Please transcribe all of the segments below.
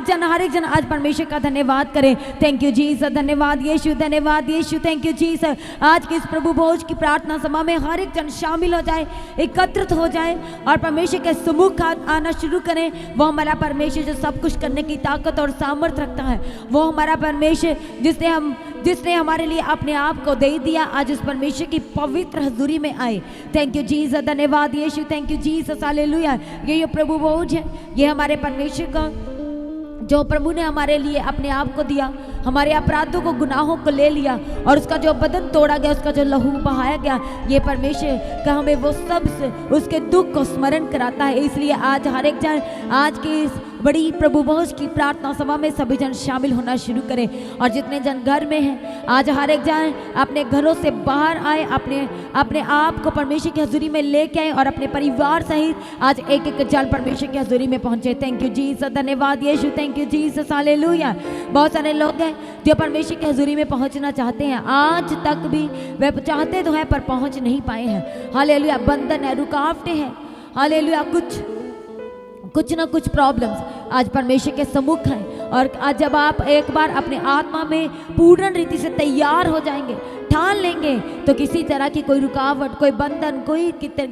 हर एक जन आज परमेश्वर का धन्यवाद करें। थैंक यू जीसस, धन्यवाद यीशु, धन्यवाद यीशु, थैंक यू जीसस। आज की इस प्रभु भोज की प्रार्थना सभा में हर एक जन शामिल हो जाए, एकत्रित हो जाए और परमेश्वर के सम्मुख आना शुरू करें। वो हमारा परमेश्वर जो सब कुछ करने की ताकत और सामर्थ्य रखता है, वो हमारा परमेश्वर जिसने हमारे लिए अपने आप को दे दिया, आज उस परमेश्वर की पवित्र हजूरी में आए। थैंक यू जीसस, धन्यवाद यीशु, थैंक यू जीसस, हालेलुया। ये प्रभु भोज है, ये हमारे परमेश्वर का जो प्रभु ने हमारे लिए अपने आप को दिया, हमारे अपराधों को, गुनाहों को ले लिया और उसका जो बदन तोड़ा गया, उसका जो लहू बहाया गया, ये परमेश्वर का हमें वो सब उसके दुख को स्मरण कराता है। इसलिए आज हर एक जन आज की इस बड़ी प्रभु भोज की प्रार्थना सभा में सभी जन शामिल होना शुरू करें। और जितने जन घर में हैं, आज हर एक जन अपने घरों से बाहर आए, अपने आप को परमेश्वर की हजूरी में लेके आए और अपने परिवार सहित आज एक एक जन परमेश्वर की हजूरी में पहुंचे। थैंक यू जीसस, धन्यवाद यीशु, थैंक यू जीसस, हालेलुया। बहुत सारे लोग हैं जो परमेश्वर की हजूरी में पहुंचना चाहते हैं, आज तक भी वे चाहते तो हैं पर पहुंच नहीं पाए हैं। हालेलुया, बंधन है, रुकावटें हैं, हालेलुया, कुछ ना कुछ प्रॉब्लम्स आज परमेश्वर के सम्मुख हैं। और आज जब आप एक बार अपने आत्मा में पूर्ण रीति से तैयार हो जाएंगे, ठान लेंगे, तो किसी तरह की कोई रुकावट, कोई बंधन,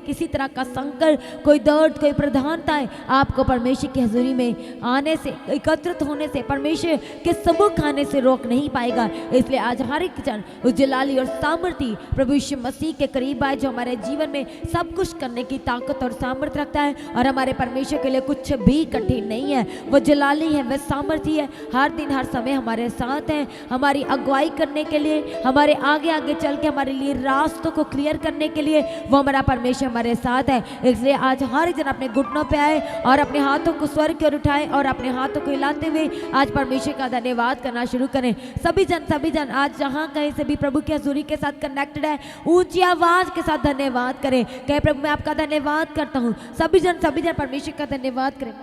किसी तरह का संकट, कोई दर्द, कोई प्रधानताएं आपको परमेश्वर की हजूरी में आने से, एकत्रित होने से, परमेश्वर के सम्मुख आने से रोक नहीं पाएगा। इसलिए आज हर एक जन उस जलाली और सामर्थी प्रभु यीशु मसीह के करीब आए, जो हमारे जीवन में सब कुछ करने की ताकत और सामर्थ्य रखता है और हमारे परमेश्वर के लिए कुछ भी कठिन नहीं है। वो जलाली है, वह सामर्थी है, हर दिन हर समय हमारे साथ है, हमारी अगुवाई करने के लिए, हमारे आगे चल के हमारे लिए रास्तों को क्लियर करने के लिए वो हमारा परमेश्वर हमारे साथ है। इसलिए आज हर जन अपने घुटनों पे आए और अपने हाथों को स्वर्ग की ओर उठाए और अपने हाथों को हिलाते हुए आज परमेश्वर का धन्यवाद करना शुरू करें। सभी जन आज जहां कहीं से भी प्रभु की हजूरी के साथ कनेक्टेड है, ऊंची आवाज के साथ धन्यवाद करें। कहे प्रभु मैं आपका धन्यवाद करता हूँ। सभी जन परमेश्वर का धन्यवाद करें।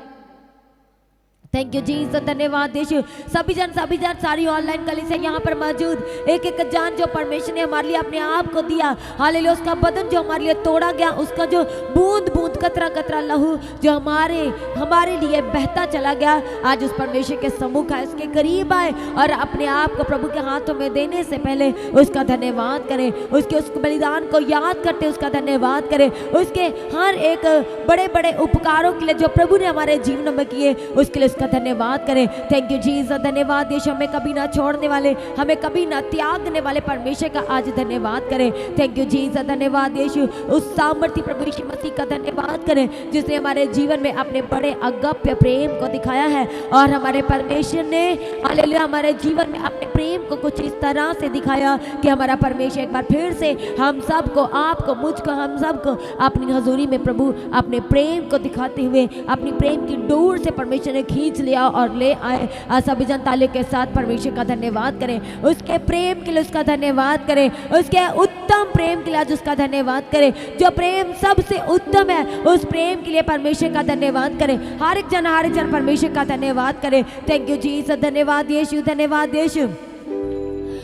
थैंक यू जीसस, धन्यवाद यीशु। सभी जन सारी ऑनलाइन कलीसिया यहाँ पर मौजूद, एक एक जान जो परमेश्वर ने हमारे लिए अपने आप को दिया, हालेलुया, उसका बदन जो हमारे लिए तोड़ा गया, उसका जो बूंद बूंद कतरा कतरा लहू जो हमारे लिए बहता चला गया, आज उस परमेश्वर के सम्मुख आए, उसके करीब आए और अपने आप को प्रभु के हाथों में देने से पहले उसका धन्यवाद करें, उस बलिदान को याद करते उसका धन्यवाद करें, उसके हर एक बड़े बड़े उपकारों के लिए जो प्रभु ने हमारे जीवन में किए, उसके लिए उसका धन्यवाद करें। थैंक यू जीसस, धन्यवाद यीशु। हमें कभी ना छोड़ने वाले, हमें कभी ना त्यागने वाले परमेश्वर का आज धन्यवाद करें। थैंक यू जीसस, धन्यवाद यीशु। उस सामर्थी प्रभु यीशु मसीह का धन्यवाद करें जिसने हमारे जीवन में अपने बड़े अगप्य प्रेम को दिखाया है और हमारे परमेश्वर ने हालेलुया हमारे जीवन में अपने प्रेम को कुछ इस तरह से दिखाया कि हमारा परमेश्वर एक बार फिर से हम सबको, आपको, मुझको, हम सबको अपनी हजूरी में प्रभु अपने प्रेम को दिखाते हुए अपनी प्रेम की डोर से परमेश्वर ने खींच लिया और ले आए। सभी जन तालियों के साथ परमेश्वर का धन्यवाद करें, उसके प्रेम के लिए उसका धन्यवाद करें, उसके उत्तम प्रेम के लिए आज उसका धन्यवाद करें। जो प्रेम सबसे उत्तम है, उस प्रेम के लिए परमेश्वर का धन्यवाद करें। हर एक जन परमेश्वर का धन्यवाद करें। थैंक यू जीसस, धन्यवाद यीशु, धन्यवाद यीशु।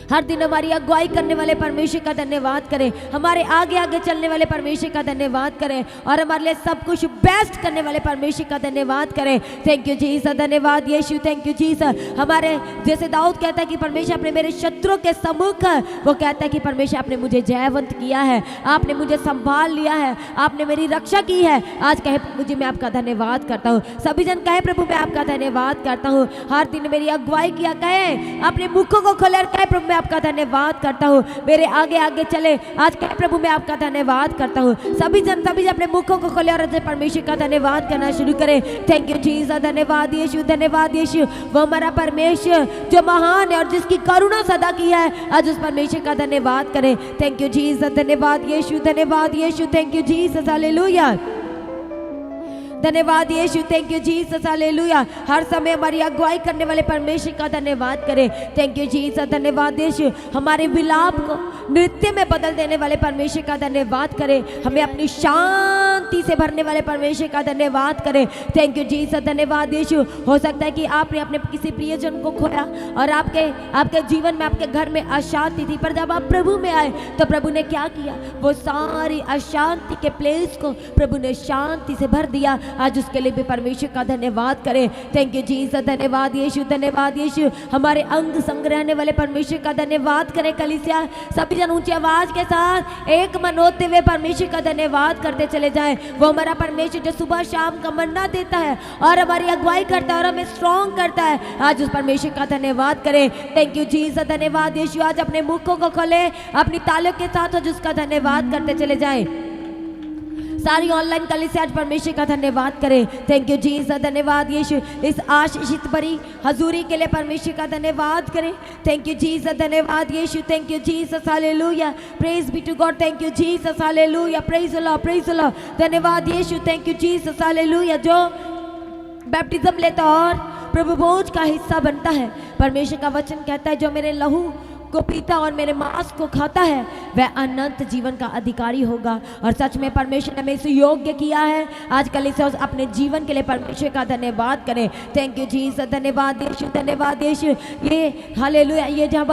हर दिन हमारी अगुवाई करने वाले परमेश्वर का धन्यवाद करें, हमारे आगे आगे चलने वाले परमेश्वर का धन्यवाद करें और हमारे लिए सब कुछ बेस्ट करने वाले परमेश्वर का धन्यवाद करें। थैंक यू जीसस, धन्यवाद यीशु, थैंक यू जीसस। हमारे जैसे दाऊद कहता है कि परमेश्वर अपने मेरे शत्रुओं के सम्मुख, वो कहता है कि परमेश्वर आपने मुझे जयवंत किया है, आपने मुझे संभाल लिया है, आपने मेरी रक्षा की है। आज कहे मुझे, मैं आपका धन्यवाद करता हूँ। सभी जन कहे प्रभु मैं आपका धन्यवाद करता हूँ। हर दिन मेरी अगुवाई किया, कहे अपने मुखों को खोले, कहे प्रभु मैं आपका धन्यवाद करता हूँ। मेरे आगे आगे चले, आज कहे प्रभु मैं आपका धन्यवाद करता हूँ। सभी जन अपने मुखों को खोले और परमेश्वर का धन्यवाद करना शुरू करें। थैंक यू जीसस, धन्यवाद यीशु, धन्यवाद यीशु। वो हमारा परमेश्वर जो महान है और जिसकी करुणा सदा की है, आज उस परमेश्वर का धन्यवाद करें। थैंक यू जीसस, धन्यवाद यीशु, धन्यवाद यीशु, थैंक यू जीसस, हालेलुया, धन्यवाद यीशु, थैंक यू जीसस, हालेलुया। हर समय हमारी अगुवाई करने वाले परमेश्वर का धन्यवाद करें। थैंक यू जीसस, धन्यवाद यीशु। हमारे विलाप को नृत्य में बदल देने वाले परमेश्वर का धन्यवाद करें। हमें अपनी शांति से भरने वाले परमेश्वर का धन्यवाद करें। थैंक यू जीसस, धन्यवाद यीशु। हो सकता है कि आपने अपने किसी प्रियजन को खोया और आपके जीवन में, आपके घर में अशांति थी, पर जब आप प्रभु में आए तो प्रभु ने क्या किया, वो सारी अशांति के प्लेस को प्रभु ने शांति से भर दिया आज उसके लिए भी परमेश्वर का धन्यवाद करें। थैंक यू जीसस, धन्यवाद यीशु, धन्यवाद यीशु। हमारे अंग संग रहने वाले परमेश्वर का धन्यवाद करें। कलीसिया सभी जन ऊंची आवाज के साथ एक मन होते हुए परमेश्वर का धन्यवाद करते चले जाएं। वो हमारा परमेश्वर जो सुबह शाम का मन्ना देता है और हमारी अगुवाई करता है और हमें स्ट्रॉन्ग करता है, आज उस परमेश्वर का धन्यवाद करें। थैंक यू जीसस, धन्यवाद यीशु। आज अपने मुखों को खोले, अपनी तालियों के साथ आज उसका धन्यवाद करते चले जाएं। सारी ऑनलाइन कलीसिया आज परमेश्वर का धन्यवाद करें। थैंक यू जीसस, धन्यवाद यीशु। इस आशीषित भरी हजूरी के लिए परमेश्वर का धन्यवाद करें। थैंक यू जीसस, धन्यवाद यीशु। Thank you Jesus, hallelujah, praise be to God. Thank you Jesus, hallelujah, praise the Lord, praise the Lord. धन्यवाद यीशु, थैंक यू जीसस, हालेलुया। जो बैप्टिज्म लेता और प्रभु भोज का हिस्सा बनता है, परमेश्वर का वचन कहता है जो मेरे लहू को पीता और मेरे मांस को खाता है वह अनंत जीवन का अधिकारी होगा। और सच में परमेश्वर ने हमें इसे योग्य किया है। आज कल इसे अपने जीवन के लिए परमेश्वर का धन्यवाद करें। थैंक यू जीसस, धन्यवाद यीशु, धन्यवाद यीशु। ये हालेलुया, ये जब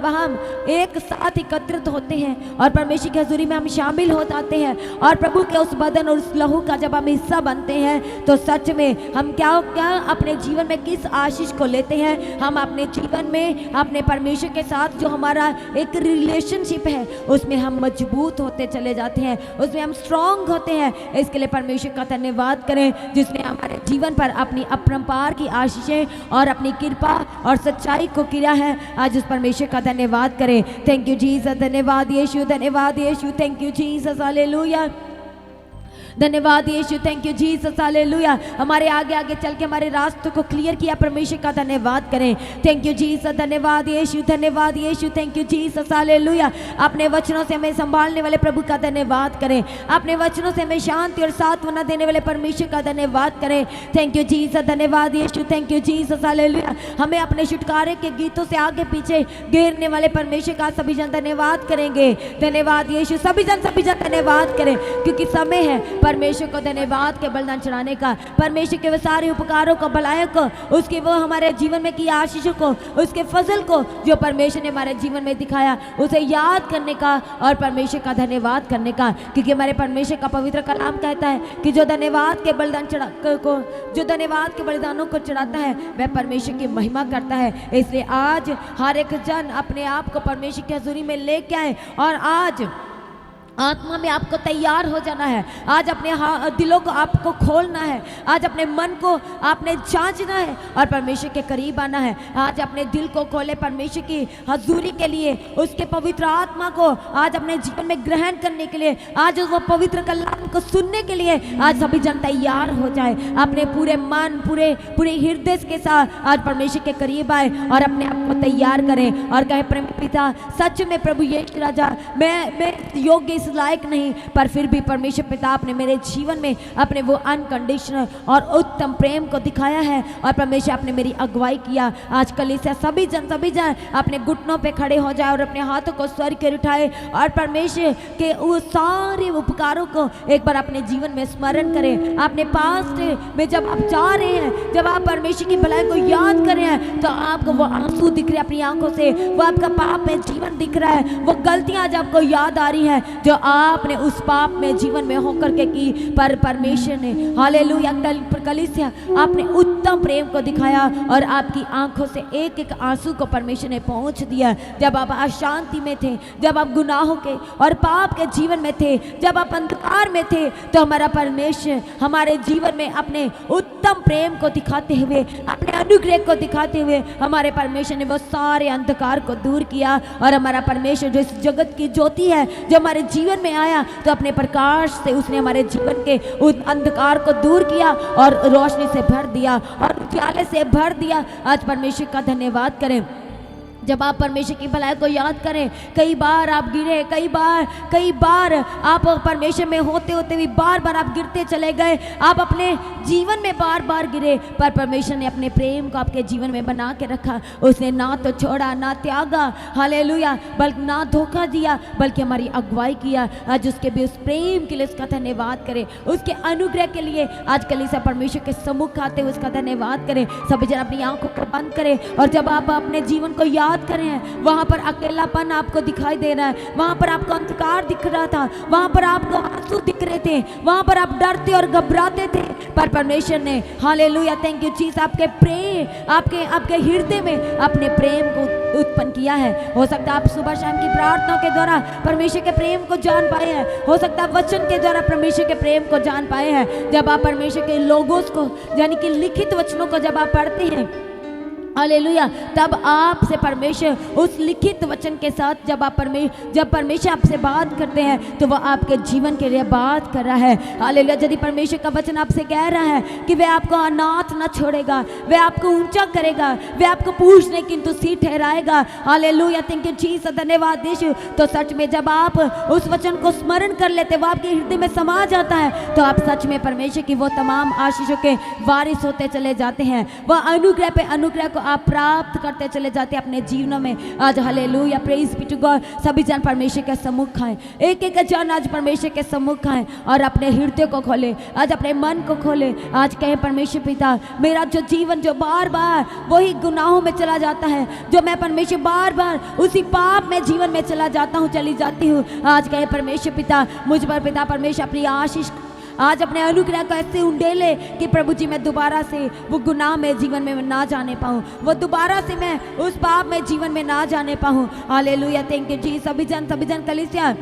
हम एक साथ एकत्रित होते हैं और परमेश्वर की हजूरी में हम शामिल हो जाते हैं और प्रभु के उस बदन और उस लहू का जब हम हिस्सा बनते हैं, तो सच में हम क्या अपने जीवन में किस आशीष को लेते हैं। हम अपने जीवन में अपने परमेश्वर के साथ हमारा एक रिलेशनशिप है उसमें हम मजबूत होते चले जाते हैं, उसमें हम स्ट्रांग होते हैं। इसके लिए परमेश्वर का धन्यवाद करें जिसने हमारे जीवन पर अपनी अपरंपार की आशीषें और अपनी कृपा और सच्चाई को किया है। आज उस परमेश्वर का धन्यवाद करें। थैंक यू जीसस, धन्यवाद यीशु, धन्यवाद यीशु। थैंक यू जीसस, हालेलुया, धन्यवाद यीशु। Thank you Jesus, hallelujah. हमारे आगे आगे चल के हमारे रास्तों को क्लियर किया, परमेश्वर का धन्यवाद करें। थैंक यू जीसस, धन्यवाद यीशु, धन्यवाद यीशु। Thank you Jesus, hallelujah. अपने वचनों से हमें संभालने वाले प्रभु का धन्यवाद करें। अपने वचनों से हमें शांति और सांत्वना देने वाले परमेश्वर का धन्यवाद करें। थैंक यू जीसस, धन्यवाद यीशु। Thank you Jesus, hallelujah. हमें अपने छुटकारे के गीतों से आगे पीछे घेरने वाले परमेश्वर का सभी जन धन्यवाद करेंगे। धन्यवाद यीशु। सभी जन धन्यवाद करें क्योंकि समय है परमेश्वर को धन्यवाद के बलिदान चढ़ाने का, परमेश्वर के वो सारे उपकारों को, भलाइयों को, उसके वो हमारे जीवन में की आशीषों को, उसके फजल को जो परमेश्वर ने हमारे जीवन में दिखाया उसे याद करने का और परमेश्वर का धन्यवाद करने का। क्योंकि हमारे परमेश्वर का पवित्र कलाम कहता है कि जो धन्यवाद के बलिदानों को चढ़ाता है वह परमेश्वर की महिमा करता है। इसलिए आज हर एक जन अपने आप को परमेश्वर की हजूरी में लेके आए और आज आत्मा में आपको तैयार हो जाना है। आज अपने दिलों को आपको खोलना है, आज अपने मन को आपने जांचना है और परमेश्वर के करीब आना है। आज अपने दिल को खोले परमेश्वर की हजूरी के लिए, उसके पवित्र आत्मा को आज अपने जीवन में ग्रहण करने के लिए, आज वो पवित्र कलाम को सुनने के लिए आज सभी जन तैयार हो जाए। अपने पूरे मन, पूरे हृदय के साथ आज परमेश्वर के करीब आए और अपने आप को तैयार करें और कहे, प्रेम पिता, सच में प्रभु यीशु राजा, मैं योग्य लायक नहीं, पर फिर भी परमेश्वर पिता आपने मेरे जीवन में अपने वो अनकंडीशनल और उत्तम प्रेम को दिखाया है और परमेश्वर आपने मेरी अगुवाई किया। आज कलीसिया सभी जन अपने घुटनों पे खड़े हो जाए और अपने हाथों को स्वर कर उठाए और परमेश्वर के वो सारे उपकारों को एक बार अपने जीवन में स्मरण करें। अपने पास्ट में जब आप जा रहे हैं, जब आप परमेश्वर की भलाई को याद कर रहे हैं, तो आपको वो आंसू दिख रहे हैं अपनी आंखों से, वो आपका पाप में जीवन दिख रहा है, वो गलतियां आज आपको याद आ रही हैं जो आपने उस पाप में जीवन में होकर के की, पर परमेश्वर ने हालेलुया कलीसिया आपने उत्तम प्रेम को दिखाया और आपकी आंखों से एक एक आंसू को परमेश्वर ने पहुंच दिया। जब आप अशांति में थे, जब आप गुनाहों के और पाप के जीवन में थे, जब आप अंधकार में थे, तो हमारा परमेश्वर हमारे जीवन में अपने उत्तम प्रेम को दिखाते हुए, अपने अनुग्रह को दिखाते हुए हमारे परमेश्वर ने वो सारे अंधकार को दूर किया और हमारा परमेश्वर जो इस जगत की ज्योति है, जो हमारे जीवन में आया, तो अपने प्रकाश से उसने हमारे जीवन के उस अंधकार को दूर किया और रोशनी से भर दिया और उजाले से भर दिया। आज परमेश्वर का धन्यवाद करें। जब आप परमेश्वर की भलाई को याद करें, कई बार आप गिरे, कई बार आप परमेश्वर में होते होते भी बार बार आप गिरते चले गए, आप अपने जीवन में बार बार गिरे, पर परमेश्वर ने अपने प्रेम को आपके जीवन में बना के रखा। उसने ना तो छोड़ा, ना त्यागा, हालेलुया, बल्कि ना धोखा दिया, बल्कि हमारी अगुवाई किया। आज उसके भी उस प्रेम के लिए उसका धन्यवाद करें, उसके अनुग्रह के लिए आज कलीसिया परमेश्वर के सम्मुख आते हुए उसका धन्यवाद करें। सभी जन अपनी आंखों को बंद करें और जब आप अपने जीवन को याद याद करें, वहाँ पर अकेलापन आपको दिखाई दे रहा है, वहाँ पर आपको अंधकार दिख रहा था, वहाँ पर आपको आंसू दिख रहे थे, वहाँ पर आप डरते और घबराते थे, पर परमेश्वर ने हालेलुया थैंक यू जीसस आपके प्रेम आपके हृदय में अपने प्रेम को उत्पन्न किया है। हो सकता है आप सुबह शाम की प्रार्थना के द्वारा परमेश्वर के प्रेम को जान पाए हैं, हो सकता है वचन के द्वारा परमेश्वर के प्रेम को जान पाए हैं। जब आप परमेश्वर के लोगोस को यानी कि लिखित वचनों को जब आप पढ़ते हैं हालेलुया, तब आपसे परमेश्वर उस लिखित वचन के साथ जब परमेश्वर आपसे बात करते हैं तो वह आपके जीवन के लिए बात कर रहा है। हालेलुया, यदि परमेश्वर का वचन आपसे कह रहा है कि वह आपको अनाथ न छोड़ेगा, वह आपको ऊंचा करेगा, वह आपको पूछने किंतु सी ठहराएगा। हालेलुया, थैंक यू जीसस, धन्यवाद यीशु। तो सच में जब आप उस वचन को स्मरण कर लेते, वह आपके हृदय में समा जाता है, तो आप सच में परमेश्वर की वो तमाम आशीषों के वारिस होते चले जाते हैं। वह अनुग्रह पे अनुग्रह को आप प्राप्त करते चले जाते हैं अपने जीवनों में। आज hallelujah, praise be to God. सभी जन परमेश्वर के सम्मुख आए, एक एक जन आज परमेश्वर के सम्मुख आए और अपने हृदय को खोले, आज अपने मन को खोले। आज कहे परमेश्वर पिता, मेरा जो जीवन जो बार बार वही गुनाहों में चला जाता है, जो मैं परमेश्वर बार बार उसी पाप में जीवन में चला जाता हूँ, चली जाती हूँ, आज कहे परमेश्वर पिता मुझ पर पिता परमेश्वर अपनी आशीष आज अपने अनुग्रह को ऐसे उंडेले कि प्रभु जी मैं दोबारा से वो गुनाह में जीवन में ना जाने पाऊँ, वो दोबारा से मैं उस पाप में जीवन में ना जाने पाऊँ। हालेलुया, थैंक यू जी। सभी जन कलीसिया,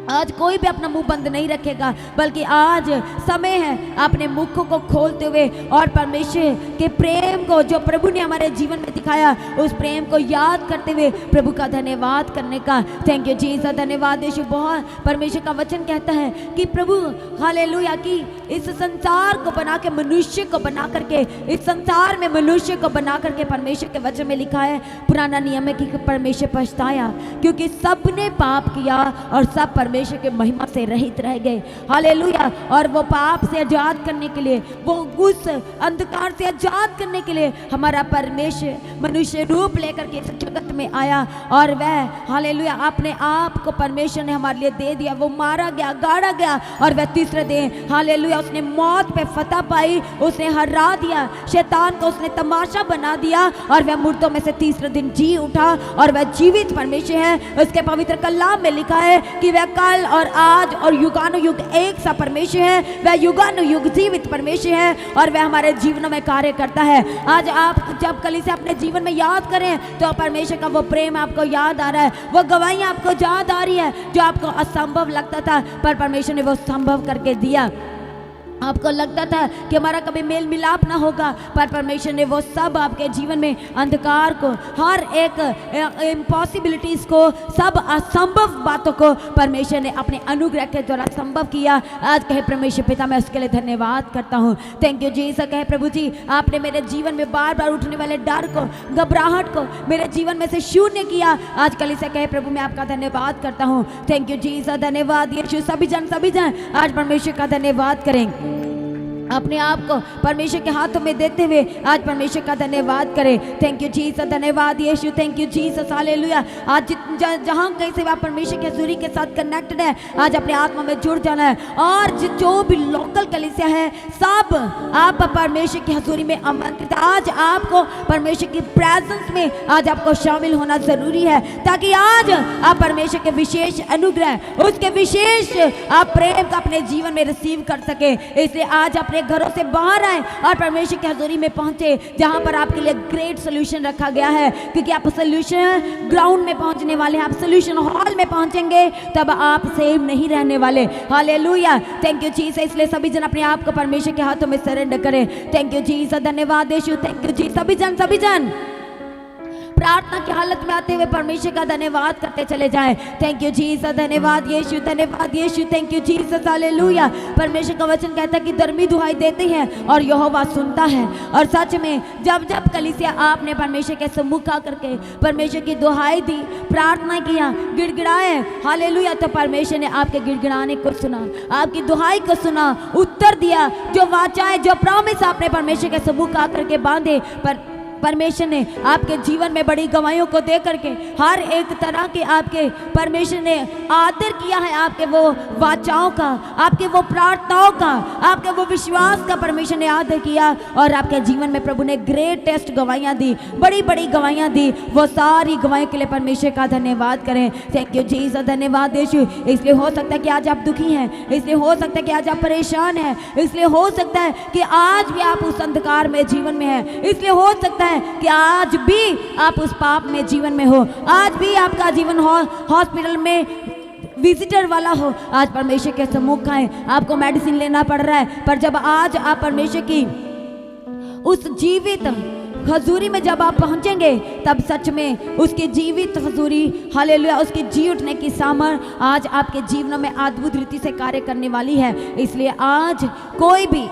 आज कोई भी अपना मुंह बंद नहीं रखेगा, बल्कि आज समय है अपने मुख को खोलते हुए और परमेश्वर के प्रेम को जो प्रभु ने हमारे जीवन में दिखाया, उस प्रेम को याद करते हुए प्रभु का धन्यवाद करने का। थैंक यू जीसस, धन्यवाद यीशु। बहुत परमेश्वर का वचन कहता है कि प्रभु हालेलुया कि इस संसार को बना के मनुष्य को बना करके, इस संसार में मनुष्य को बना करके परमेश्वर के वचन में लिखा है, पुराना नियम में कि परमेश्वर पछताया क्योंकि सबने पाप किया और सब परमेश्वर के महिमा से रहित रह गए। हालेलुया, और वो पाप से आजाद करने के लिए, वो उस अंधकार से आजाद करने के लिए हमारा परमेश्वर मनुष्य रूप लेकर के इस जगत में आया और वह हालेलुया अपने आप को परमेश्वर ने हमारे लिए दे दिया। वो मारा गया, गाड़ा गया और वह तीसरे दिन हालेलुया उसने मौत पे फतह पाई, उसने हरा दिया, शैतान को उसने तमाशा बना दिया और वह मुर्दों में से तीसरे दिन जी उठा और वह जीवित परमेश्वर है। उसके पवित्र कलाम में लिखा है कि वह कल और आज और युगानुयुग एक सा परमेश्वर है, वह युगानुयुग जीवित परमेश्वर है और वह हमारे जीवनों में कार्य करता है। आज आप जब कलीसिया अपने जीवन में याद करें तो परमेश्वर का वो प्रेम आपको याद आ रहा है, वो गवाहियां आपको याद आ रही है जो आपको असंभव लगता था, पर परमेश्वर ने वो संभव करके दिया। आपको लगता था कि हमारा कभी मेल मिलाप ना होगा, पर परमेश्वर ने वो सब आपके जीवन में अंधकार को, हर एक इम्पॉसिबिलिटीज को, सब असंभव बातों को परमेश्वर ने अपने अनुग्रह के द्वारा संभव किया। आज कहे परमेश्वर पिता मैं उसके लिए धन्यवाद करता हूँ। Thank you Jesus. कहे प्रभु जी आपने मेरे जीवन में बार बार उठने वाले डर को, घबराहट को मेरे जीवन में से शून्य किया। आज कलीसिया कहे प्रभु मैं आपका धन्यवाद करता हूँ। थैंक यू जीसस, धन्यवाद यीशु। सभी जन आज परमेश्वर का धन्यवाद करें, अपने आप को परमेश्वर के हाथों में देते हुए आज परमेश्वर का धन्यवाद करें। थैंक यू जीसस, धन्यवाद यीशु। Thank you Jesus, hallelujah. आज जहाँ कहीं से आप परमेश्वर के हज़ूरी के साथ कनेक्टेड है, आज अपने आत्मा में जुड़ जाना है और जो भी लोकल कलीसिया है सब आप परमेश्वर की हज़ूरी में आमंत्रित। आज आपको परमेश्वर की प्रेजेंस में आज आपको शामिल होना जरूरी है ताकि आज आप परमेश्वर के विशेष अनुग्रह, उसके विशेष आप प्रेम का अपने जीवन में रिसीव कर सके। इसलिए आज अपने घरों से बाहर आए और परमेश्वर की हज़ूरी में पहुंचे जहां पर आपके लिए ग्रेट सोल्यूशन रखा गया है, क्योंकि आप सोल्यूशन ग्राउंड में पहुंचने वाले हैं, आप सोल्यूशन हॉल में पहुंचेंगे तब आप सेम नहीं रहने वाले। Hallelujah, thank you Jesus. इसलिए सभी जन अपने आप को परमेश्वर के हाथों में सरेंडर करें। थैंक यू जीसस, धन्यवाद यीशु। थैंक यू जी। सभी जन प्रार्थना की हालत में आते हुए परमेश्वर का धन्यवाद करते चले जाएं। थैंक यू जीसस, धन्यवाद यीशु, धन्यवाद यीशु। Thank you Jesus, hallelujah. परमेश्वर का वचन कहता है कि धर्मी दुहाई देते हैं और यहोवा सुनता है। और सच में जब कलीसिया आपने परमेश्वर के सम्मुख आकर के परमेश्वर की दुहाई दी, प्रार्थना किया, गिड़गिड़ाए, हालेलुया, तो परमेश्वर ने आपके गिड़गिड़ाने को सुना, आपकी दुहाई को सुना, उत्तर दिया। जो वाचाएं, जो प्रॉमिस आपने परमेश्वर के सम्मुख आकर के बांधे, पर परमेश्वर ने आपके जीवन में बड़ी गवाहियों को दे करके हर एक तरह के आपके परमेश्वर ने आदर किया है, आपके वो वाचाओं का, आपके वो प्रार्थनाओं का, आपके वो विश्वास का परमेश्वर ने आदर किया और आपके जीवन में प्रभु ने ग्रेटेस्ट गवाहियाँ दी, बड़ी बड़ी गवाहियाँ दी। वो सारी गवाहियों के लिए परमेश्वर का धन्यवाद करें। थैंक यू जीसस, धन्यवाद यीशु। इसलिए हो सकता है कि आज आप दुखी हैं, इसलिए हो सकता है कि आज आप परेशान हैं, इसलिए हो सकता है कि आज भी आप उस अंधकार में जीवन में हैं, इसलिए हो सकता है कि आज भी आप उस पाप में जीवन में हो, आज भी आपका जीवन हॉस्पिटल में विजिटर वाला हो। आज परमेश्वर के सम्मुख आए, आपको मेडिसिन लेना पड़ रहा है, पर जब आज आप परमेश्वर की उस जीवित हजूरी में जब आप पहुंचेंगे तब सच में उसकी जीवित हजूरी, हालेलुया, उसकी जी उठने की सामर्थ आज आपके जीवन में अद्भुत रीति से कार्य करने वाली है। इसलिए आज कोई भी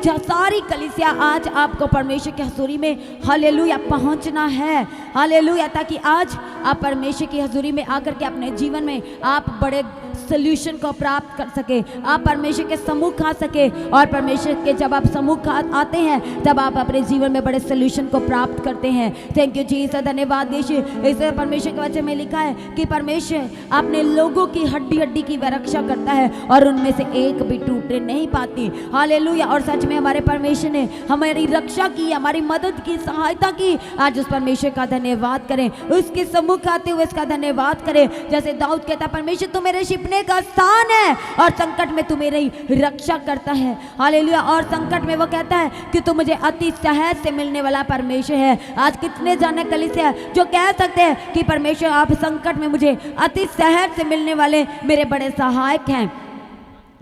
सारी कलीसिया आज आपको परमेश्वर की हजूरी में हालेलुया पहुंचना है, हालेलुया, ताकि आज आप परमेश्वर की हजूरी में आकर के अपने जीवन में आप बड़े सोल्यूशन को प्राप्त कर सके, आप परमेश्वर के सम्मुख आ सके। और परमेश्वर के जब आप सम्मुख आते हैं तब आप अपने जीवन में बड़े सोल्यूशन को प्राप्त करते हैं। थैंक यू जीसस, धन्यवाद यीशु। इसलिए परमेश्वर के वचन में लिखा है कि परमेश्वर अपने लोगों की हड्डी हड्डी की रक्षा करता है और उनमें से एक भी टूटने नहीं पाती। हालेलुया। और सच में हमारे परमेश्वर ने हमारी रक्षा की, हमारी मदद की, सहायता की। आज उस परमेश्वर का धन्यवाद करें, उसके सम्मुख आते हुए इसका धन्यवाद करें। जैसे दाऊद कहता, परमेश्वर तू मेरे छिपने का स्थान है और संकट में तू मेरी रक्षा करता है। हालेलुया। और संकट में वो कहता है कि तू मुझे अति सहज से मिलने वाला परमेश्वर है। आज कितने जाने कलीसिया जो कह सकते हैं कि परमेश्वर आप संकट में मुझे अति सहज से मिलने वाले मेरे बड़े सहायक हैं।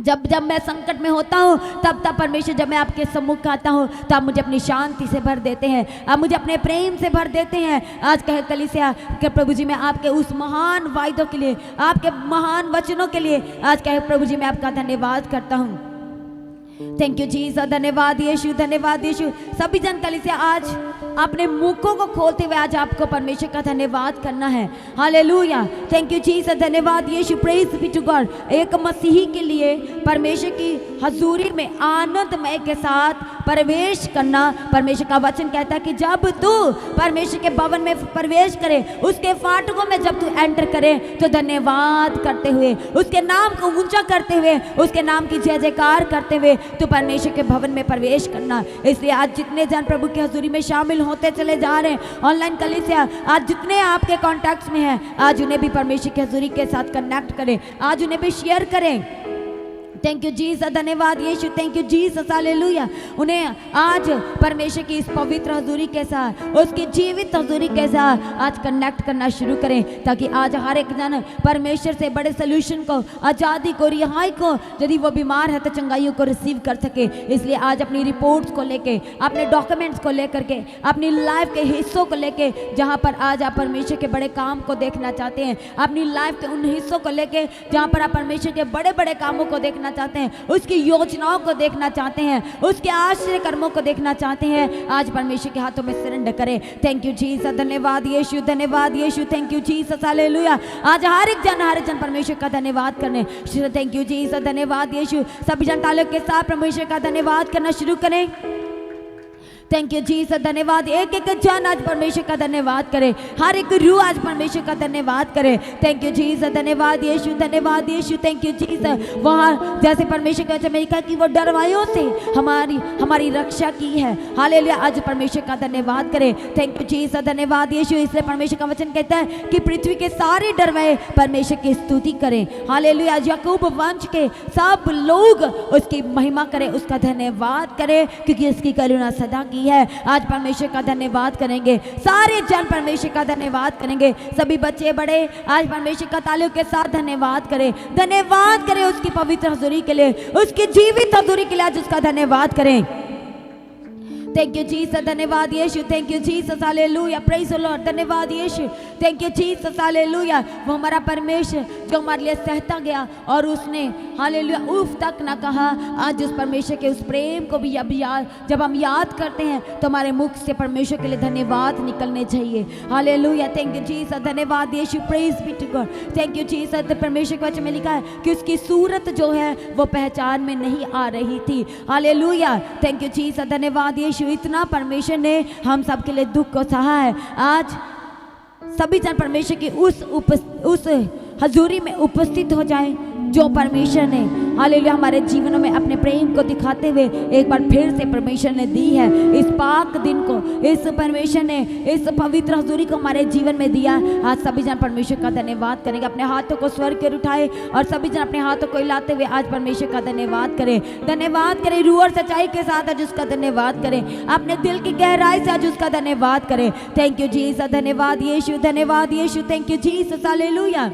जब मैं संकट में होता हूँ तब परमेश्वर, जब मैं आपके सम्मुख आता हूँ तो आप मुझे अपनी शांति से भर देते हैं, आप मुझे अपने प्रेम से भर देते हैं। आज कहे कलीसिया कि प्रभु जी मैं आपके उस महान वायदों के लिए, आपके महान वचनों के लिए आज कहे प्रभु जी मैं आपका धन्यवाद करता हूँ। थैंक यू जीसस, धन्यवाद यीशु, धन्यवाद यीशु। सभी जन कलीसिया आज अपने मुखों को खोलते हुए आज आपको परमेश्वर का धन्यवाद करना है। हालेलुया। थैंक यू जीसस, धन्यवाद यीशु। Praise be to God. एक मसीही के लिए परमेश्वर की हजूरी में आनंदमय के साथ प्रवेश करना, परमेश्वर का वचन कहता है कि जब तू परमेश्वर के भवन में प्रवेश करे, उसके फाटकों में जब तू एंटर करे तो धन्यवाद करते हुए, उसके नाम को ऊंचा करते हुए, उसके नाम की जय जयकार करते हुए तो परमेश्वर के भवन में प्रवेश करना। इसलिए आज जितने जन प्रभु की हजूरी में शामिल होते चले जा रहे हैं ऑनलाइन कलीसिया, आज जितने आपके कॉन्टैक्ट्स में हैं आज उन्हें भी परमेश्वर की हजूरी के साथ कनेक्ट करें, आज उन्हें भी शेयर करें। थैंक यू जीसस, धन्यवाद यीशु। Thank you Jesus, hallelujah. उन्हें आज परमेश्वर की इस पवित्र हजूरी के साथ, उसकी जीवित हजूरी के साथ आज कनेक्ट करना शुरू करें, ताकि आज हर एक जन परमेश्वर से बड़े सोल्यूशन को, आज़ादी को, रिहाई को, यदि वो बीमार है तो चंगाइयों को रिसीव कर सके। इसलिए आज अपनी रिपोर्ट्स को लेके, अपने डॉक्यूमेंट्स को लेकर के, अपनी लाइफ के हिस्सों को लेके, जहाँ पर आज आप परमेश्वर के बड़े काम को देखना चाहते हैं, अपनी लाइफ के उन हिस्सों को लेके जहाँ पर आप परमेश्वर के बड़े बड़े कामों को देखना चाहते हैं, उसकी योजनाओं को देखना चाहते हैं, उसके आश्चर्य कर्मों को देखना चाहते हैं, आज परमेश्वर के हाथों में सरेंडर करें। थैंक यू जीसस, धन्यवाद यीशु, धन्यवाद यीशु। Thank you Jesus, hallelujah. आज हर एक जन परमेश्वर का धन्यवाद करने। थैंक यू जीसस, धन्यवाद यीशु। सभी जन तालियों के साथ परमेश्वर का धन्यवाद करना शुरू करें। थैंक यू जीसस, धन्यवाद। एक एक जन आज परमेश्वर का धन्यवाद करे, हर एक रूह आज परमेश्वर का धन्यवाद करे। थैंक यू जीसस, धन्यवाद यीशु, धन्यवाद यीशु। Thank you Jesus. वहाँ जैसे परमेश्वर का वचन में लिखा कि वो डरवाइयों से हमारी रक्षा की है। हालेलुया। आज परमेश्वर का धन्यवाद करे। थैंक यू जीसस, धन्यवाद यीशु। इसलिए परमेश्वर का वचन कहता है कि पृथ्वी के सारे डरवाए परमेश्वर की स्तुति करें। हालेलुया। याकूब वंश के सब लोग उसकी महिमा करें, उसका धन्यवाद करें, क्योंकि उसकी करुणा सदा की है। आज परमेश्वर का धन्यवाद करेंगे, सारे जन परमेश्वर का धन्यवाद करेंगे, सभी बच्चे बड़े आज परमेश्वर का तालियों के साथ धन्यवाद करें, धन्यवाद करें उसकी पवित्र हजूरी के लिए, उसकी जीवित हजूरी के लिए आज उसका धन्यवाद करें। थैंक यू जीसस, धन्यवाद यीशु। Thank you Jesus, hallelujah. Praise the Lord, धन्यवाद यीशु। Thank you Jesus, hallelujah. वो हमारा परमेश्वर जो हमारे लिए सहता गया और उसने हालेलुया उफ तक ना कहा। आज उस परमेश्वर के उस प्रेम को भी जब हम याद करते हैं तो हमारे मुख से परमेश्वर के लिए धन्यवाद निकलने चाहिए। हालेलुया। थैंक यू जीसस, धन्यवाद यीशु। Praise be to God. Thank you Jesus. परमेश्वर के वचन में लिखा है कि उसकी सूरत जो है वो पहचान में नहीं आ रही थी। हालेलुया। थैंक यू जीसस, धन्यवाद यीशु। यीशु, इतना परमेश्वर ने हम सब के लिए दुख को सहा है। आज सभी जन परमेश्वर की उस हजूरी में उपस्थित हो जाए जो परमेश्वर ने हालेलुया हमारे जीवनों में अपने प्रेम को दिखाते हुए एक बार फिर से परमेश्वर ने दी है। इस पाक दिन को इस परमेश्वर ने इस पवित्र हजूरी को हमारे जीवन में दिया। आज सभी जन परमेश्वर का धन्यवाद करेंगे। अपने हाथों को स्वर्ग के उठाए और सभी जन अपने हाथों को हिलाते हुए आज परमेश्वर का धन्यवाद करें। धन्यवाद करें रूह और सच्चाई के साथ आज उसका धन्यवाद करें। अपने दिल की गहराई से आज उसका धन्यवाद करें। थैंक यू जीसस, धन्यवाद यीशु, धन्यवाद यीशु, thank you Jesus, hallelujah,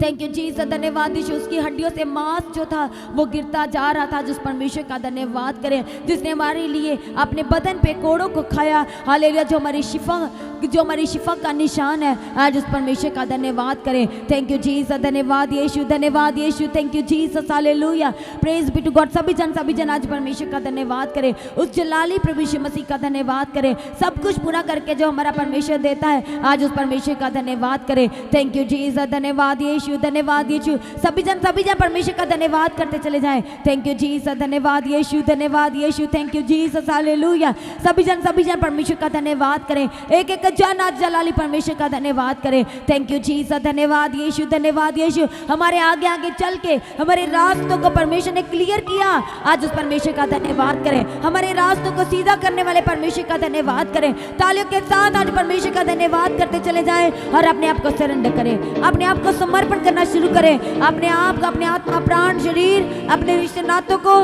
thank you Jesus, धन्यवाद यीशु। उसकी हड्डियों से मांस जो था वो गिरता जा रहा था। जिस परमेश्वर का धन्यवाद करें जिसने हमारे लिए अपने बदन पे कोड़ों को खाया, हालेलुया, जो हमारी शिफा का निशान है। आज उस परमेश्वर का धन्यवाद करें। थैंक यू जीसस, धन्यवाद यीशु, धन्यवाद यीशु, thank you Jesus, hallelujah, praise be to God. सभी जन आज परमेश्वर का धन्यवाद करें। उस जलाली प्रभु यीशु मसीह का धन्यवाद करें। सब कुछ पूरा करके जो हमारा परमेश्वर देता है, आज उस परमेश्वर का धन्यवाद करें। थैंक यू जीसस, धन्यवाद यीशु, धन्यवाद यीशु। सभी जन परमेश्वर का धन्यवाद करते चले जाएं। थैंक यू जीसस, धन्यवाद यीशु, धन्यवाद यीशु, थैंक यू जीसस, हालेलुया। सभी जन परमेश्वर का धन्यवाद करें। एक एक जन आज जलाली परमेश्वर का धन्यवाद करें। थैंक यू जीसस, धन्यवाद यीशु, धन्यवाद यीशु। हमारे आगे आगे चल के हमारे रास्तों को परमेश्वर ने क्लियर किया। आज उस परमेश्वर का धन्यवाद करें। हमारे रास्तों को सीधा करने वाले परमेश्वर का धन्यवाद करें। तालियों के साथ आज परमेश्वर का धन्यवाद करते चले जाएं और अपने आप को सरेंडर करें, अपने आप को समर्पण करना शुरू करें। अपने आप को, अपने आत्मा, प्राण, शरीर, अपने रिश्ते नातों को,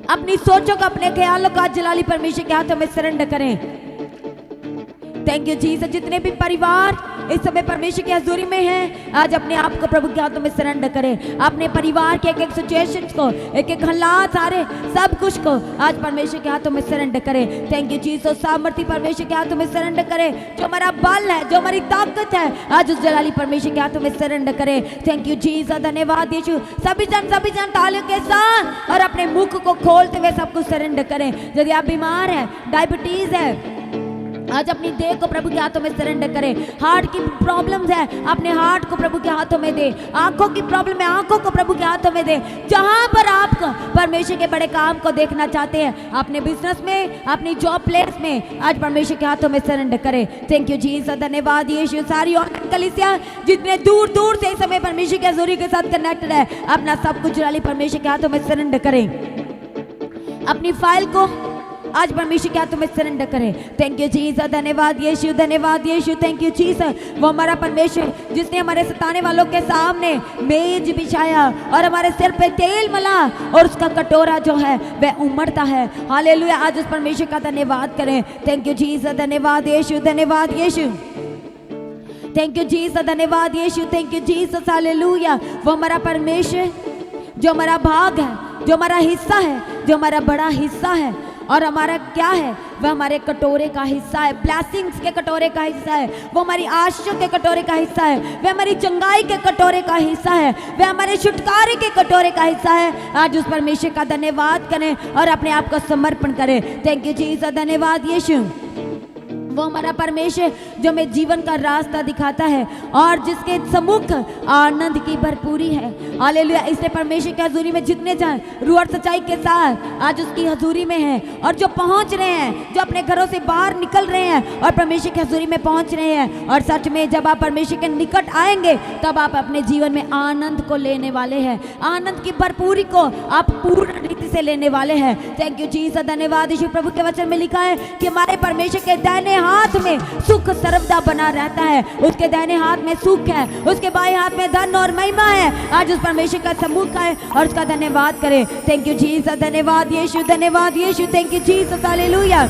अपनी सोचों को, अपने ख्यालों को आज जलाली परमेश्वर के हाथों में सरेंडर करें। Thank you Jesus. जितने भी परिवार इस समय परमेश्वर की हजूरी में हैं, आज अपने आप को प्रभु के हाथों में सरेंडर करें। अपने परिवार के एक एक सिचुएशंस को, एक एक हालात, सारे सब कुछ को आज परमेश्वर के हाथों में सरेंडर करें। Thank you Jesus. सामर्थ्य परमेश्वर के हाथों में सरेंडर करें। जो हमारा बल है, जो हमारी ताकत है, आज उस जलाली परमेश्वर के हाथों में सरेंडर करें। थैंक यू जीसस, धन्यवाद यीशु। सभी जन तालियों के साथ और अपने मुख को खोलते हुए सब कुछ सरेंडर करें। यदि आप बीमार हैं, डायबिटीज है, आज अपनी देह को प्रभु के हाथों में सरेंडर करें। हार्ट की प्रॉब्लम्स है, अपने हार्ट को प्रभु के हाथों में दे। आंखों की प्रॉब्लम है, आंखों को प्रभु के हाथों में दे। जहां पर आप परमेश्वर के बड़े काम को देखना चाहते हैं, अपने बिजनेस में, अपनी जॉब प्लेस में, आज परमेश्वर के हाथों में सरेंडर करें। थैंक यू जीसस, धन्यवाद यीशु। सारी ऑनलाइन कलीसिया जितने दूर दूर से इस समय परमेश्वर के हजूरी के साथ कनेक्टेड है, अपना सब कुछ जलाली परमेश्वर के हाथों में सरेंडर करें। अपनी फाइल को आज परमेश्वर के हाथों में सरेंडर करें। थैंक यू जीसस, धन्यवाद यीशु, धन्यवाद यीशु, थैंक यू जीसस। वो हमारा परमेश्वर जिसने हमारे सताने वालों के सामने मेज बिछाया और हमारे सिर पे तेल मला और उसका कटोरा जो है वह उमड़ता है। हालेलुया, आज उस परमेश्वर का धन्यवाद करें। थैंक यू जीसस, धन्यवाद यीशु, धन्यवाद यीशु, थैंक यू जीसस, धन्यवाद यीशु, थैंक यू जीसस, हालेलुया। वो हमारा परमेश्वर जो हमारा भाग है, जो हमारा हिस्सा है, जो हमारा बड़ा हिस्सा है और हमारा क्या है, वह हमारे कटोरे का हिस्सा है। ब्लेसिंग्स के कटोरे का हिस्सा है। वो हमारी आशीषों के कटोरे का हिस्सा है। वह हमारी चंगाई के कटोरे का हिस्सा है। वह हमारे छुटकारे के कटोरे का हिस्सा है। आज उस परमेश्वर का धन्यवाद करें और अपने आप को समर्पण करें। थैंक यू जीसस, धन्यवाद यीशु। वो हमारा परमेश्वर जो हमें जीवन का रास्ता दिखाता है और जिसके सम्मुख आनंद की भरपूरी है। हालेलुया, इसलिए परमेश्वर की हजूरी में जितने जाएं रूह और सच्चाई के साथ आज उसकी हजूरी में हैं और जो पहुंच रहे हैं, जो अपने घरों से बाहर निकल रहे हैं और परमेश्वर की हजूरी में पहुंच रहे हैं। और सच में जब आप परमेश्वर के निकट आएंगे तब आप अपने जीवन में आनंद को लेने वाले हैं। आनंद की भरपूरी को आप पूर्ण रीति से लेने वाले हैं। थैंक यू जीसस, धन्यवाद यीशु। प्रभु के वचन में लिखा है कि हमारे परमेश्वर के दाहिने हाथ में सुख सर्वदा बना रहता है। उसके दाहिने हाथ में सुख है, उसके बाएं हाथ में धन और महिमा है। आज उस परमेश्वर का सम्मुख है और उसका धन्यवाद करें। थैंक यू जीसस, धन्यवाद यीशु, धन्यवाद यीशु, thank you Jesus, hallelujah,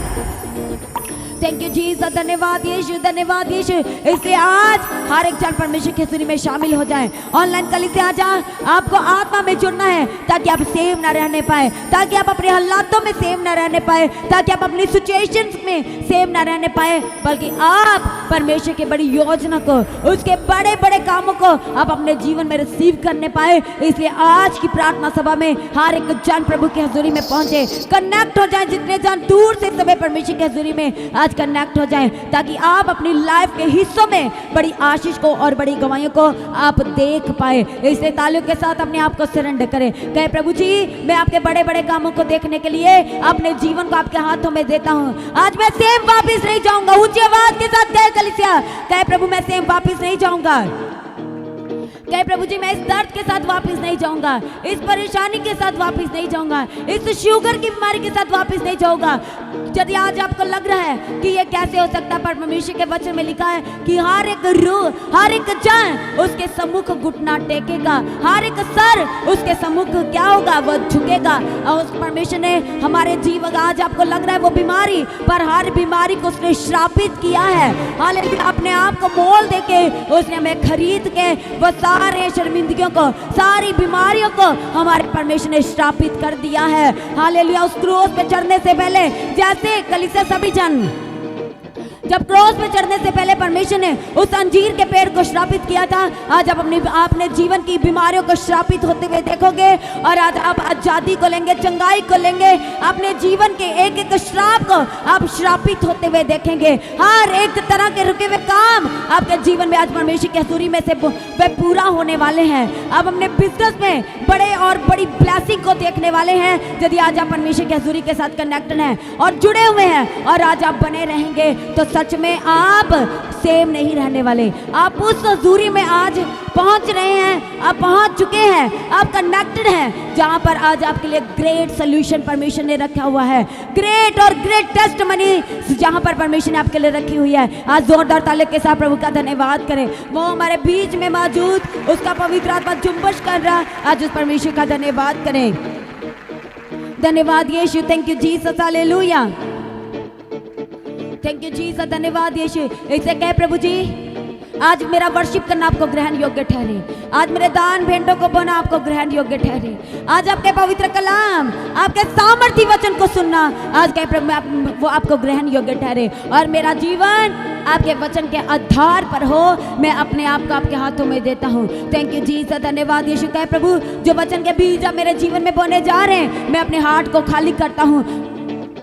thank you Jesus, धन्यवाद यीशु, धन्यवाद यीशु। इसलिए आज हर एक जन परमेश्वर की हजूरी में शामिल हो जाएं। ऑनलाइन कलीसिया आ जा, आपको आत्मा में जुड़ना है ताकि आप सेव ना रहने पाए, ताकि आप अपने हालातों में सेव ना रहने पाए, ताकि आप अपनी सिचुएशंस में सेव ना रहने पाए, बल्कि आप परमेश्वर की बड़ी योजना को, उसके बड़े बड़े कामों को आप अपने जीवन में रिसीव करने पाए। इसलिए आज की प्रार्थना सभा में हर एक जन प्रभु की हजूरी में पहुंचे, कनेक्ट हो जाए। जितने जन दूर से समय परमेश्वर की हजूरी में आज कनेक्ट हो जाए, ताकि आप अपनी लाइफ के हिस्सों में बड़ी आशीष को और बड़ी गवाहियों को आप देख पाए। इसलिए तालियों के साथ अपने आप को सरेंडर करें, कहे प्रभु जी मैं आपके बड़े बड़े कामों को देखने के लिए अपने जीवन को आपके हाथों में देता हूँ। आज मैं सेम वापिस नहीं जाऊंगा। ऊंची आवाज के साथ कहे कलीसिया, कहे प्रभु मैं सेम वापिस नहीं जाऊंगा। कहे प्रभु जी मैं इस दर्द के साथ वापस नहीं जाऊंगा, इस परेशानी के साथ वापस नहीं जाऊंगा, इस शुगर की बीमारी के साथ वापस नहीं जाऊंगा। यदि आज आपको लग रहा है कि ये कैसे हो सकता है, पर परमेश्वर के वचन में लिखा है कि हर एक रूह, हर एक जन उसके सम्मुख घुटना टेकेगा, हर एक सर उसके सम्मुख क्या होगा, वह झुकेगा। और उस परमेश्वर ने हमारे जीवन, आज आपको लग रहा है वो बीमारी, पर हर बीमारी को उसने श्रापित किया है। हालेलुया, अपने आप को मोल देके उसने हमें खरीद के वो सारे शर्मिंदगियों को, सारी बीमारियों को हमारे परमेश्वर ने श्रापित कर दिया है। हालेलुया, उस क्रूस पे चढ़ने से पहले, जैसे कलीसिया सभी जन जब क्रॉस पे चढ़ने से पहले परमेश्वर ने उस अंजीर के पेड़ को श्रापित किया था, आज आप अपने जीवन की बीमारियों को श्रापित होते हुए देखोगे। और आज आप आजादी को लेंगे, चंगाई को लेंगे, अपने जीवन के एक एक श्राप को आप श्रापित होते हुए देखेंगे। हर एक तरह के रुके हुए काम आपके जीवन में आज परमेश्वर की हजूरी में से वे पूरा होने वाले हैं। आप अपने बिजनेस में बड़े और बड़ी ब्लेसिंग को देखने वाले हैं, यदि आज आप परमेश्वर की हजूरी के साथ कनेक्टेड हैं और जुड़े हुए हैं। और आज आप बने रहेंगे तो सच में आप सेम नहीं रहने वाले। आप उस हजूरी में आज पहुंच रहे हैं, आप पहुंच चुके हैं, आप कनेक्टेड हैं, जहां पर आज आपके लिए ग्रेट सोल्यूशन परमेश्वर ने रखा हुआ है, ग्रेट और ग्रेट टेस्टमनी जहां पर परमेश्वर ने आपके लिए रखी हुई है। आज जोरदार ताली के साथ प्रभु का धन्यवाद करें। वो हमारे बीच में मौजूद, उसका पवित्र आत्मा जुम्बश कर रहा, आज उस परमेश्वर का धन्यवाद करें। धन्यवाद यीशु, thank you Jesus, hallelujah, thank you Jesus, धन्यवाद यीशु। इसे कहे प्रभु जी आज मेरा वर्शिप करना आपको ग्रहण योग्य ठहरे, आज मेरे दान भेंटों को बोना आपको ग्रहण योग्य ठहरे, आज आपके पवित्र कलाम, आपके सामर्थी वचन को सुनना आज कहे प्रभु वो आपको ग्रहण योग्य ठहरे। और मेरा जीवन आपके वचन के आधार पर हो, मैं अपने आप को आपके हाथों में देता हूँ। थैंक यू जीसस, धन्यवाद यीशु। कहे प्रभु जो वचन के बीज आप मेरे जीवन में बोने जा रहे हैं, मैं अपने हार्ट को खाली करता हूँ,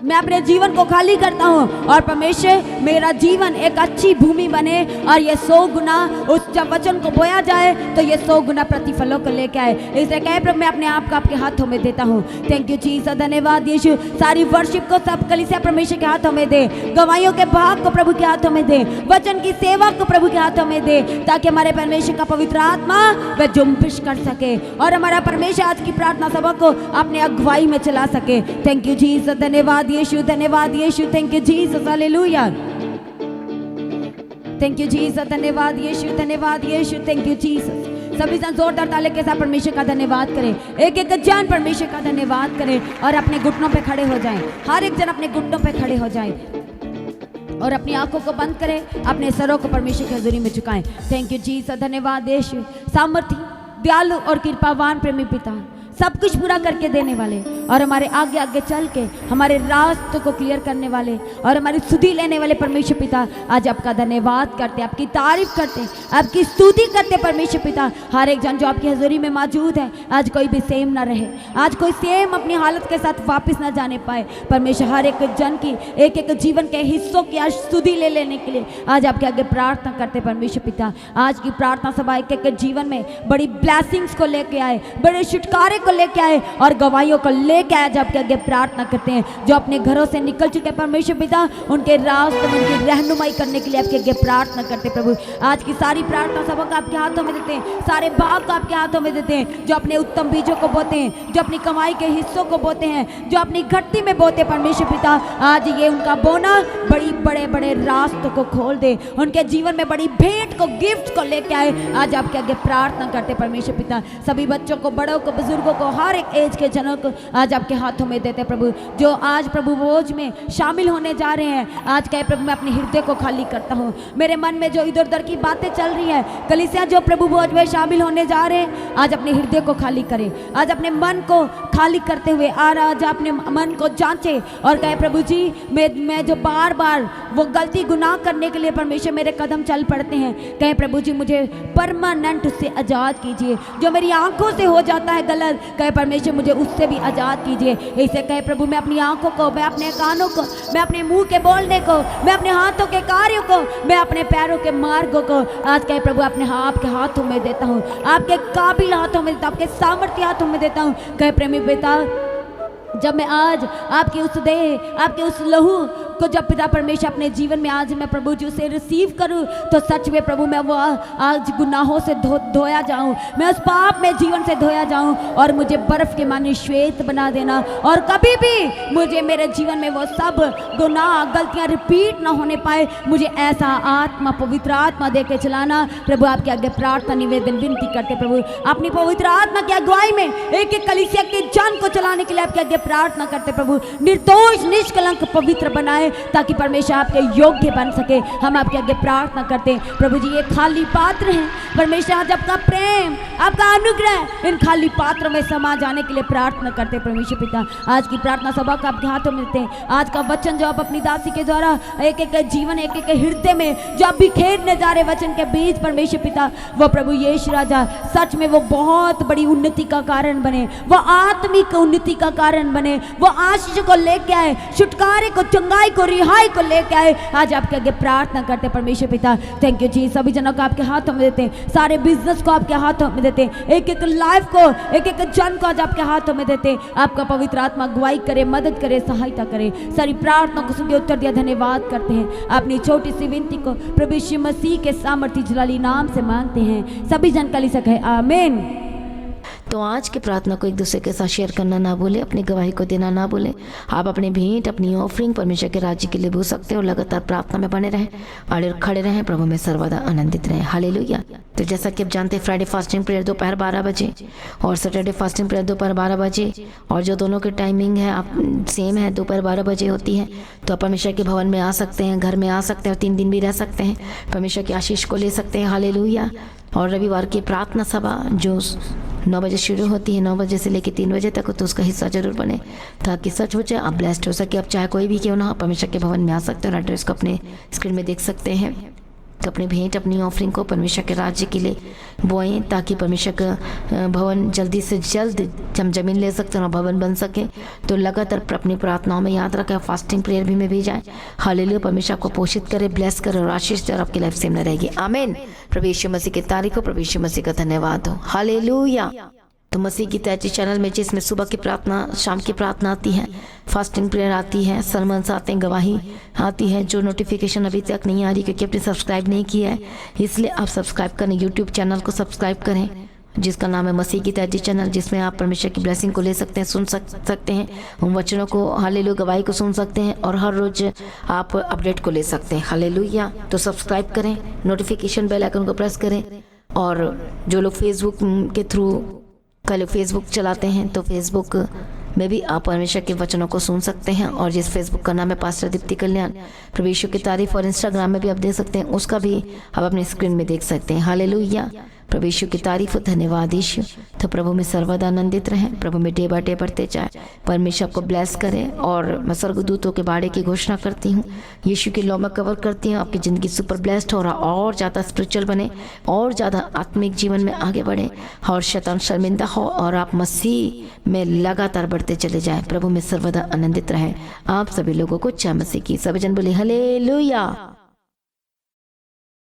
मैं अपने जीवन को खाली करता हूँ। और परमेश्वर मेरा जीवन एक अच्छी भूमि बने, और ये 100 गुना उस जब वचन को बोया जाए तो ये 100 गुना प्रतिफलों को लेके आए। इसलिए कहे प्रभु मैं अपने आप को आपके हाथों में देता हूँ। थैंक यू जीसस, धन्यवाद यीशु। सारी वर्शिप को सब कलीसिया परमेश्वर के हाथों में दे, गवाहियों के भाग को प्रभु के हाथों में दे, वचन की सेवा को प्रभु के हाथों में दे, ताकि हमारे परमेश्वर का पवित्र आत्मा वह जुम्बिश कर सके और हमारा परमेश्वर आज की प्रार्थना सभा को अपने अगुवाई में चला सके। थैंक यू जीसस, धन्यवाद यीशु, धन्यवाद यीशु, thank you Jesus, hallelujah, thank you Jesus, धन्यवाद यीशु, धन्यवाद यीशु, थैंक यू जीसस। सभी जन जोरदार ताली के साथ परमेश्वर का धन्यवाद करें, एक एक जन परमेश्वर का धन्यवाद करें और अपने घुटनों पे खड़े हो जाएं। हर एक जन अपने घुटनों पे खड़े हो जाएं और अपनी आंखों को बंद करें, अपने सरों को परमेश्वर की हजूरी में झुकाएं। थैंक यू जीसस, धन्यवाद यीशु। सामर्थी, दयालु और कृपावान प्रेमी पिता, सब कुछ पूरा करके देने वाले और हमारे आगे आगे चल के हमारे रास्तों को क्लियर करने वाले और हमारी सुधि लेने वाले परमेश्वर पिता, आज आपका धन्यवाद करते, आपकी तारीफ करते, आपकी स्तुति करते परमेश्वर पिता। हर एक जन जो आपकी हजूरी में मौजूद है, आज कोई भी सेम ना रहे, आज कोई सेम अपनी हालत के साथ वापस ना जाने पाए। परमेश्वर हर एक जन की एक एक जीवन के हिस्सों की आज स्तुति ले लेने के लिए आज आपके आगे प्रार्थना करते परमेश्वर पिता। आज की प्रार्थना सभा एक एक जीवन में बड़ी ब्लेसिंग्स को लेके आए, बड़े छुटकारे को लेके आए और गवाहियों को लेके आए। जब आगे प्रार्थना करते हैं जो अपने घरों से निकल चुके परमेश्वर पिता, उनके रास्ते में उनकी रहनुमाई करने के लिए आपके आगे प्रार्थना करते प्रभु। आज की सारी प्रार्थना सभा को आपके हाथों में देते हैं, सारे भाग को आपके हाथों में देते हैं, जो अपने उत्तम बीजों को बोते हैं, जो अपनी कमाई के हिस्सों को बोते हैं, जो अपनी घटती में बोते परमेश्वर पिता। आज ये उनका बोना बड़ी बड़े बड़े रास्तों को खोल दे, उनके जीवन में बड़ी भेंट को, गिफ्ट को लेके आए। आज आपके आगे प्रार्थना करते परमेश्वर पिता। सभी बच्चों को, बड़ों को, बुजुर्गों को, हर एक एज के जनों को आज आपके हाथों में देते प्रभु। जो आज प्रभु भोज में शामिल होने जा रहे हैं, आज कहे प्रभु मैं अपने हृदय को खाली करता हूँ। मेरे मन में जो इधर उधर की बातें चल रही है, कलीसिया जो प्रभु भोज में शामिल होने जा रहे हैं, आज अपने हृदय को खाली करें। आज अपने मन को खाली करते हुए आज अपने मन को जांचे और कहे प्रभु जी मैं जो बार बार वो गलती गुनाह करने के लिए परमेश्वर मेरे कदम चल पड़ते हैं, कहे प्रभु जी मुझे परमानेंट उससे आज़ाद कीजिए। जो मेरी आंखों से हो जाता है गलत, कहे परमेश्वर मुझे उससे भी आज़ाद कीजिए। इसे कहे प्रभु मैं अपनी आंखों को, मैं अपने कानों को, मैं अपने मुंह के बोलने को, मैं अपने हाथों के कार्यों को, मैं अपने पैरों के मार्गों को आज कहे प्रभु अपने आपके हाथों में देता हूँ, आपके काबिल हाथों में देता हूँ, आपके सामर्थ्य हाथों में देता हूँ। कहे प्रेमी पिता जब मैं आज आपके उस देह, आपके उस लहू को जब पिता परमेश्वर अपने जीवन में आज मैं प्रभु जी उसे रिसीव करूं, तो सच में प्रभु मैं वो आज गुनाहों से धोया जाऊं, मैं उस पाप में जीवन से धोया जाऊं और मुझे बर्फ के माने श्वेत बना देना, और कभी भी मुझे मेरे जीवन में वो सब गुनाह गलतियां रिपीट ना होने पाए। मुझे ऐसा आत्मा, पवित्र आत्मा दे के चलाना। प्रभु आपके आगे प्रार्थना निवेदन विनती करते प्रभु, अपनी पवित्र आत्मा की अगुवाई में एक एक कलीसिया के जन को चलाने के लिए आपके आगे प्रार्थना करते प्रभु, निर्दोष निष्कलंक पवित्र बनाए ताकि परमेश्वर आपके योग्य बन सके। हम आपके आगे प्रार्थना करते हैं प्रभु जी, ये खाली पात्र हैं परमेश्वर, आज आपका प्रेम, आपका अनुग्रह इन खाली पात्रों में समा जाने के लिए प्रार्थना करते परमेश्वर पिता। आज की प्रार्थना सभा को आपके हाथों में देते हैं। आज का वचन जो आप अपनी दासी के द्वारा एक एक जीवन, एक एक हृदय में जो आप बिखेरने जा रहे वचन के बीच परमेश्वर पिता, वो प्रभु यीशु राजा सच में वो बहुत बड़ी उन्नति का कारण बने, वो आत्मिक उन्नति का कारण बने, वो आशीष को लेके आए, छुटकारे को, चंगाई को, रिहाई को लेके आए। आज आपके आगे प्रार्थना करते परमेश्वर पिता। थैंक यू जी। सभी जनों को आपके हाथों में देते हैं, सारे बिजनेस को आपके हाथों में देते हैं, एक एक लाइफ को, एक एक जन को आज आपके हाथों में देते हैं। आपका पवित्र आत्मा अगुवाई करे, मदद करे, सहायता करे। सारी प्रार्थना को सुन के उत्तर दिया धन्यवाद करते हैं। अपनी छोटी सी विनती को प्रभु यीशु मसीह के सामर्थ्य जलाली नाम से मांगते हैं। सभी जन कली सके आमीन। तो आज की प्रार्थना को एक दूसरे के साथ शेयर करना ना भूलें, अपनी गवाही को देना ना भूलें। आप अपने भेंट, अपनी ऑफरिंग परमेश्वर के राज्य के लिए भूल सकते हो। लगातार प्रार्थना में बने रहें, अड़े खड़े रहें, प्रभु में सर्वदा आनंदित रहें। हालेलुया। तो जैसा कि आप जानते हैं, फ्राइडे फास्टिंग प्रेयर दोपहर 12 बजे और सैटरडे फास्टिंग प्रेयर दोपहर 12 बजे, और जो दोनों की टाइमिंग है आप सेम है, दोपहर 12 बजे होती है। तो आप परमेश्वर के भवन में आ सकते हैं, घर में आ सकते हैं और 3 दिन भी रह सकते हैं, परमेश्वर की आशीष को ले सकते हैं। हालेलुया। और रविवार की प्रार्थना सभा जो 9 बजे शुरू होती है, 9 बजे से लेकर 3 बजे तक, तो उसका हिस्सा जरूर बने ताकि सच हो जाए, आप ब्लेस्ड हो सके। आप चाहे कोई भी क्यों ना, परमेश्वर के भवन में आ सकते हैं और एड्रेस को अपने स्क्रीन में देख सकते हैं। तो अपनी भेंट, अपनी ऑफरिंग को परमेश्वर के राज्य के लिए बोएं ताकि परमेश्वर का भवन जल्दी से जल्द हम जमीन ले सकते हैं और भवन बन सके। तो लगातार अपनी प्रार्थनाओं में याद रखें, फास्टिंग प्रेयर भी में भी जाए। हालेलुया। परमेश्वर आपको पोषित करे, ब्लेस करे और आशीष दे और आपकी लाइफ सेम न रहेगी। आमीन। प्रभु यीशु मसीह की तारीफ हो, प्रभु यीशु मसीह का धन्यवाद हो। हालेलुया। तो मसीह की तैयारी चैनल में जिसमें सुबह की प्रार्थना, शाम की प्रार्थना आती है, फास्टिंग प्रेयर आती है, सरमन्स आते हैं, गवाही आती है। जो नोटिफिकेशन अभी तक नहीं आ रही क्योंकि आपने सब्सक्राइब नहीं किया है, इसलिए आप सब्सक्राइब करें, यूट्यूब चैनल को सब्सक्राइब करें जिसका नाम है मसीह की तैयारी चैनल, जिसमें आप परमेश्वर की ब्लेसिंग को ले सकते हैं, सुन सकते हैं, उन वचनों को, हालेलुया, गवाही को सुन सकते हैं और हर रोज आप अपडेट को ले सकते हैं। हालेलुया। तो सब्सक्राइब करें, नोटिफिकेशन बेल आइकन को प्रेस करें। और जो लोग फेसबुक के थ्रू कल फेसबुक चलाते हैं, तो फेसबुक में भी आप परमेश्वर के वचनों को सुन सकते हैं। और जिस फेसबुक का नाम है पास्टर दीप्ति कल्याण, प्रभु यीशु की तारीफ, और इंस्टाग्राम में भी आप देख सकते हैं, उसका भी आप अपने स्क्रीन में देख सकते हैं। हालेलुया। प्रभु यीशु की तारीफ, धन्यवाद यीशु। तो प्रभु में सर्वदा आनंदित रहें, प्रभु में डे बाय डे बढ़ते जाए, परमेश्वर आपको ब्लेस करें। और मैं स्वर्गदूतों के बाड़े की घोषणा करती हूँ, यीशु की लौ में कवर करती हूँ, आपकी ज़िंदगी सुपर ब्लेस्ड हो रहा, और ज़्यादा स्पिरिचुअल बने, और ज़्यादा आत्मिक जीवन में आगे बढ़े, और शैतान शर्मिंदा हो, और आप मसीह में लगातार बढ़ते चले जाएं। प्रभु में सर्वदा आनंदित रहें। आप सभी लोगों को जय मसीह की। सभी जन बोले हालेलुया।